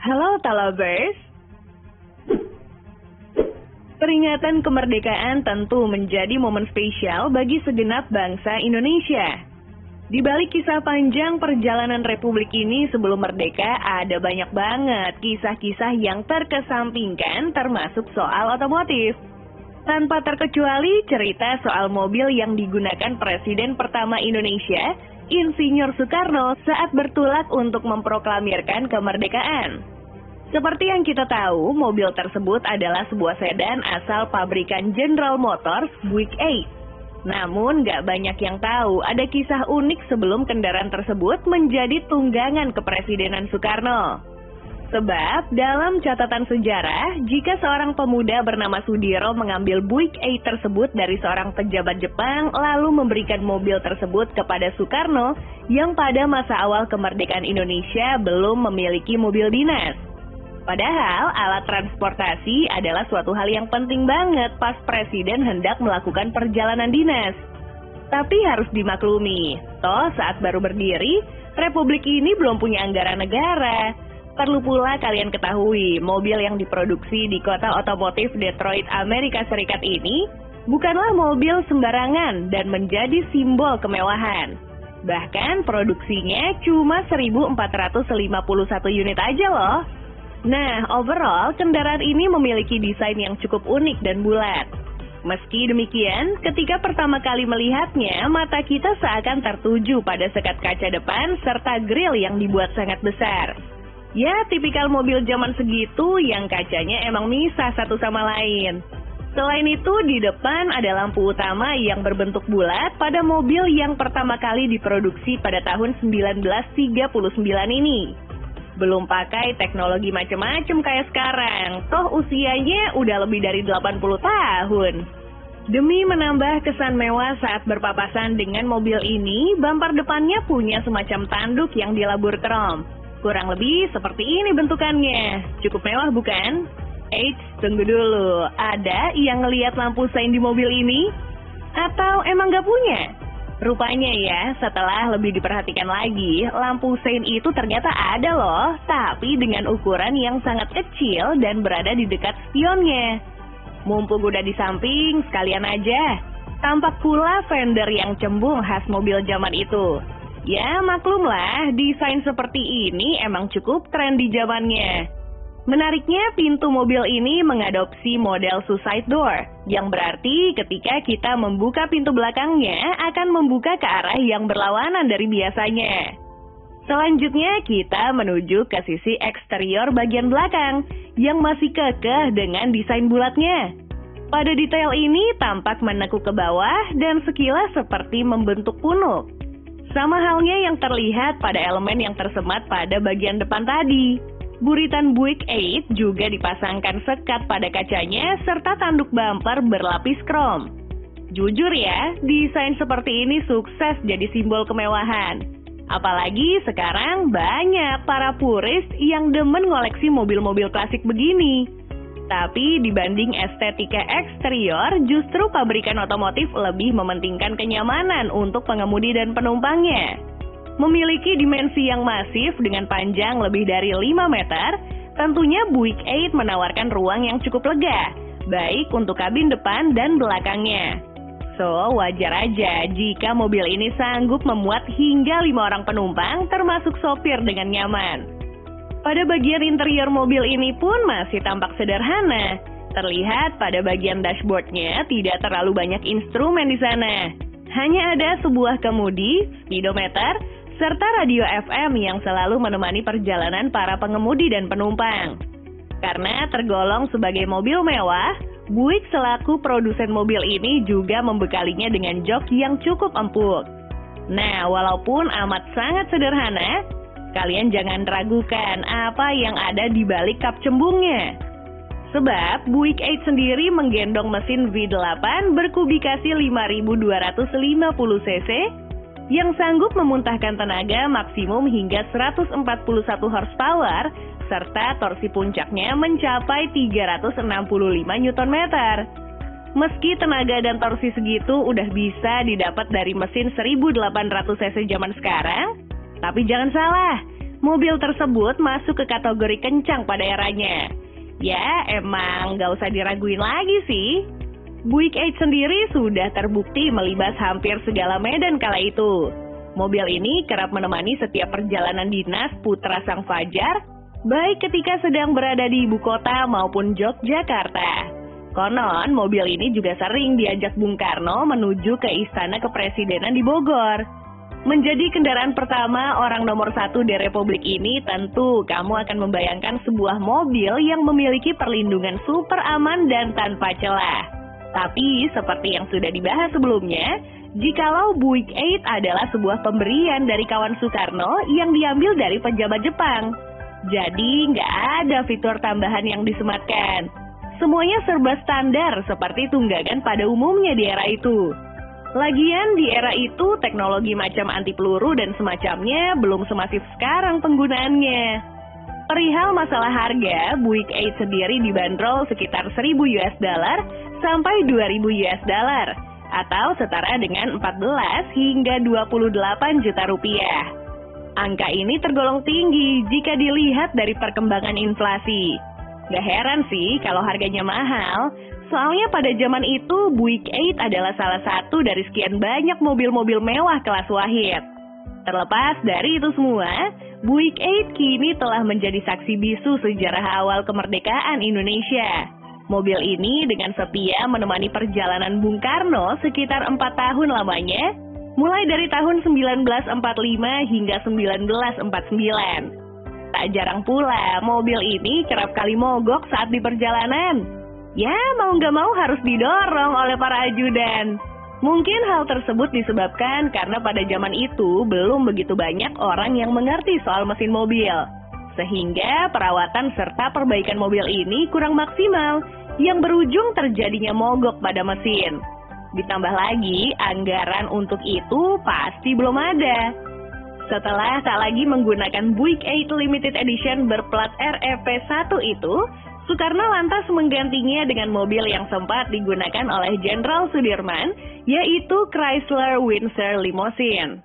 Halo Talabers, peringatan kemerdekaan tentu menjadi momen spesial bagi segenap bangsa Indonesia. Di balik kisah panjang perjalanan Republik ini sebelum merdeka, ada banyak banget kisah-kisah yang terkesampingkan termasuk soal otomotif. Tanpa terkecuali cerita soal mobil yang digunakan Presiden pertama Indonesia, Insinyur Soekarno saat bertolak untuk memproklamirkan kemerdekaan. Seperti yang kita tahu, mobil tersebut adalah sebuah sedan asal pabrikan General Motors Buick 8. Namun, gak banyak yang tahu ada kisah unik sebelum kendaraan tersebut menjadi tunggangan kepresidenan Soekarno. Sebab, dalam catatan sejarah, jika seorang pemuda bernama Sudiro mengambil Buick 8 tersebut dari seorang pejabat Jepang, lalu memberikan mobil tersebut kepada Soekarno, yang pada masa awal kemerdekaan Indonesia belum memiliki mobil dinas. Padahal, alat transportasi adalah suatu hal yang penting banget pas Presiden hendak melakukan perjalanan dinas. Tapi harus dimaklumi, toh saat baru berdiri, Republik ini belum punya anggaran negara. Perlu pula kalian ketahui, mobil yang diproduksi di kota otomotif Detroit, Amerika Serikat ini bukanlah mobil sembarangan dan menjadi simbol kemewahan. Bahkan produksinya cuma 1.451 unit aja loh. Nah, overall, kendaraan ini memiliki desain yang cukup unik dan bulat. Meski demikian, ketika pertama kali melihatnya, mata kita seakan tertuju pada sekat kaca depan serta grill yang dibuat sangat besar. Ya, tipikal mobil zaman segitu yang kacanya emang misah satu sama lain. Selain itu, di depan ada lampu utama yang berbentuk bulat pada mobil yang pertama kali diproduksi pada tahun 1939 ini. Belum pakai teknologi macam-macam kayak sekarang, toh usianya udah lebih dari 80 tahun. Demi menambah kesan mewah saat berpapasan dengan mobil ini, bumper depannya punya semacam tanduk yang dilabur krom. Kurang lebih seperti ini bentukannya. Cukup mewah bukan? Eits, tunggu dulu. Ada yang ngelihat lampu sein di mobil ini? Atau emang gak punya? Rupanya ya, setelah lebih diperhatikan lagi, lampu sein itu ternyata ada loh, tapi dengan ukuran yang sangat kecil dan berada di dekat spionnya. Mumpung udah di samping, sekalian aja. Tampak pula fender yang cembung khas mobil zaman itu. Ya maklumlah, desain seperti ini emang cukup tren di zamannya. Menariknya, pintu mobil ini mengadopsi model suicide door, yang berarti ketika kita membuka pintu belakangnya akan membuka ke arah yang berlawanan dari biasanya. Selanjutnya, kita menuju ke sisi eksterior bagian belakang, yang masih kekeh dengan desain bulatnya. Pada detail ini tampak menekuk ke bawah dan sekilas seperti membentuk punuk. Sama halnya yang terlihat pada elemen yang tersemat pada bagian depan tadi. Buritan Buick 8 juga dipasangkan sekat pada kacanya serta tanduk bumper berlapis krom. Jujur ya, desain seperti ini sukses jadi simbol kemewahan. Apalagi sekarang banyak para puris yang demen ngoleksi mobil-mobil klasik begini. Tapi dibanding estetika eksterior, justru pabrikan otomotif lebih mementingkan kenyamanan untuk pengemudi dan penumpangnya. Memiliki dimensi yang masif dengan panjang lebih dari 5 meter, tentunya Buick 8 menawarkan ruang yang cukup lega, baik untuk kabin depan dan belakangnya. So, wajar aja jika mobil ini sanggup memuat hingga 5 orang penumpang, termasuk sopir dengan nyaman. Pada bagian interior mobil ini pun masih tampak sederhana. Terlihat pada bagian dashboardnya tidak terlalu banyak instrumen di sana. Hanya ada sebuah kemudi, speedometer, serta radio FM yang selalu menemani perjalanan para pengemudi dan penumpang. Karena tergolong sebagai mobil mewah, Buick selaku produsen mobil ini juga membekalinya dengan jok yang cukup empuk. Nah, walaupun amat sangat sederhana, kalian jangan ragukan apa yang ada di balik kap cembungnya. Sebab Buick 8 sendiri menggendong mesin V8 berkubikasi 5250 cc yang sanggup memuntahkan tenaga maksimum hingga 141 horsepower serta torsi puncaknya mencapai 365 Nm. Meski tenaga dan torsi segitu udah bisa didapat dari mesin 1800 cc zaman sekarang, tapi jangan salah, Mobil tersebut masuk ke kategori kencang pada eranya. Ya, emang nggak usah diraguin lagi sih. Buick 8 sendiri sudah terbukti melibas hampir segala medan kala itu. Mobil ini kerap menemani setiap perjalanan dinas putra sang fajar, baik ketika sedang berada di ibu kota maupun Yogyakarta. Konon, mobil ini juga sering diajak Bung Karno menuju ke Istana Kepresidenan di Bogor. Menjadi kendaraan pertama orang nomor 1 di Republik ini, tentu kamu akan membayangkan sebuah mobil yang memiliki perlindungan super aman dan tanpa celah. Tapi, seperti yang sudah dibahas sebelumnya, jikalau Buick 8 adalah sebuah pemberian dari kawan Soekarno yang diambil dari pejabat Jepang. Jadi, nggak ada fitur tambahan yang disematkan. Semuanya serba standar seperti tunggakan pada umumnya di era itu. Lagian di era itu teknologi macam anti peluru dan semacamnya belum semasif sekarang penggunaannya. Perihal masalah harga, Buick 8 sendiri dibanderol sekitar 1.000 US dollar sampai 2.000 US dollar atau setara dengan 14 hingga 28 juta rupiah. Angka ini tergolong tinggi jika dilihat dari perkembangan inflasi. Gak heran sih kalau harganya mahal. Soalnya pada zaman itu Buick 8 adalah salah satu dari sekian banyak mobil-mobil mewah kelas wahid. Terlepas dari itu semua, Buick 8 kini telah menjadi saksi bisu sejarah awal kemerdekaan Indonesia. Mobil ini dengan setia menemani perjalanan Bung Karno sekitar 4 tahun lamanya, mulai dari tahun 1945 hingga 1949. Tak jarang pula mobil ini kerap kali mogok saat di perjalanan. Ya, mau nggak mau harus didorong oleh para ajudan. Mungkin hal tersebut disebabkan karena pada zaman itu belum begitu banyak orang yang mengerti soal mesin mobil. Sehingga perawatan serta perbaikan mobil ini kurang maksimal, yang berujung terjadinya mogok pada mesin. Ditambah lagi, anggaran untuk itu pasti belum ada. Setelah tak lagi menggunakan Buick 8 Limited Edition berplat REP1 itu, Soekarno lantas menggantinya dengan mobil yang sempat digunakan oleh Jenderal Sudirman, yaitu Chrysler Windsor Limousine.